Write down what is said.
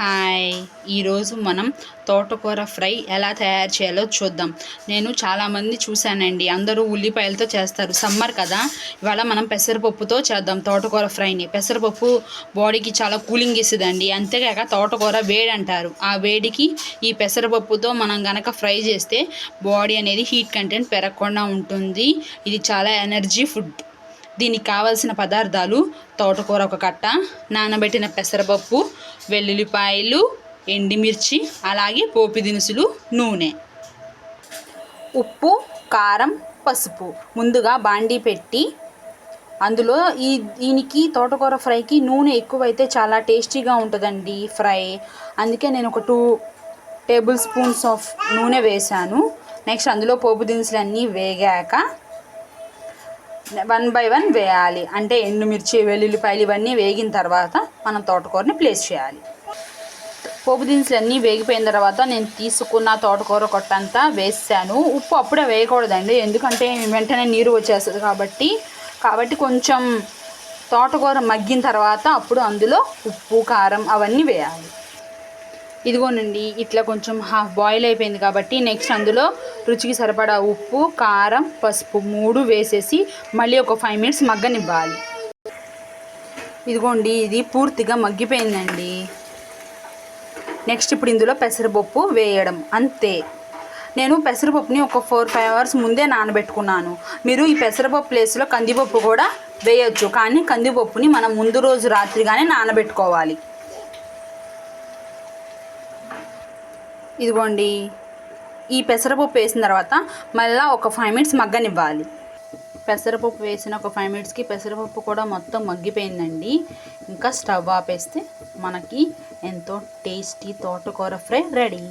Hi, ఈరోజు మనం తోటకూర ఫ్రై ఎలా తయారు చేయాలో చూద్దాం. నేను చాలామంది చూశానండి, అందరూ ఉల్లిపాయలతో చేస్తారు. సమ్మర్ కదా, ఇవాళ మనం పెసరపప్పుతో చేద్దాం తోటకూర ఫ్రైని. పెసరపప్పు బాడీకి చాలా కూలింగ్ ఇస్తుందండి. అంతేకాక తోటకూర వేడి అంటారు. ఆ వేడికి ఈ పెసరపప్పుతో మనం గనక ఫ్రై చేస్తే బాడీ అనేది హీట్ కంటెంట్ పెరగకుండా ఉంటుంది. ఇది చాలా ఎనర్జీ ఫుడ్. దీనికి కావాల్సిన పదార్థాలు: తోటకూర ఒక కట్ట, నానబెట్టిన పెసరపప్పు, వెల్లుల్లిపాయలు, ఎండుమిర్చి, అలాగే పోపు దినుసులు, నూనె, ఉప్పు, కారం, పసుపు. ముందుగా బాండీ పెట్టి అందులో దీనికి తోటకూర ఫ్రైకి నూనె ఎక్కువైతే చాలా టేస్టీగా ఉంటుందండి ఫ్రై. అందుకే నేను ఒక 2 టేబుల్ స్పూన్స్ ఆఫ్ నూనె వేశాను. నెక్స్ట్ అందులో పోపు దినుసులు అన్నీ వేగాక 1 by 1 వేయాలి. అంటే ఎండుమిర్చి, వెల్లుల్లిపాయలు ఇవన్నీ వేగిన తర్వాత మనం తోటకూరని ప్లేస్ చేయాలి. పోపు దినుసులు అన్నీ వేగిపోయిన తర్వాత నేను తీసుకున్న తోటకూర కొట్టంతా వేసాను. ఉప్పు అప్పుడే వేయకూడదండి, ఎందుకంటే వెంటనే నీరు వచ్చేస్తుంది కాబట్టి కొంచెం తోటకూర మగ్గిన తర్వాత అప్పుడు అందులో ఉప్పు, కారం అవన్నీ వేయాలి. ఇదిగోనండి, ఇట్లా కొంచెం హాఫ్ బాయిల్ అయిపోయింది కాబట్టి నెక్స్ట్ అందులో రుచికి సరిపడా ఉప్పు, కారం, పసుపు 3 వేసేసి మళ్ళీ ఒక 5 minutes మగ్గనివ్వాలి. ఇదిగోండి, ఇది పూర్తిగా మగ్గిపోయిందండి. నెక్స్ట్ ఇప్పుడు ఇందులో పెసరపప్పు వేయడం అంతే. నేను పెసరపప్పుని ఒక 4-5 hours ముందే నానబెట్టుకున్నాను. మీరు ఈ పెసరపప్పు ప్లేస్లో కందిపప్పు కూడా వేయొచ్చు, కానీ కందిపప్పుని మనం ముందు రోజు రాత్రిగానే నానబెట్టుకోవాలి. ఇదిగోండి, ఈ పెసరపప్పు వేసిన తర్వాత మళ్ళీ ఒక 5 minutes మగ్గనివ్వాలి. పెసరపప్పు వేసిన ఒక 5 minutesకి పెసరపప్పు కూడా మొత్తం మగ్గిపోయిందండి. ఇంకా స్టవ్ ఆపేస్తే మనకి ఎంతో టేస్టీ తోటకూర ఫ్రై రెడీ.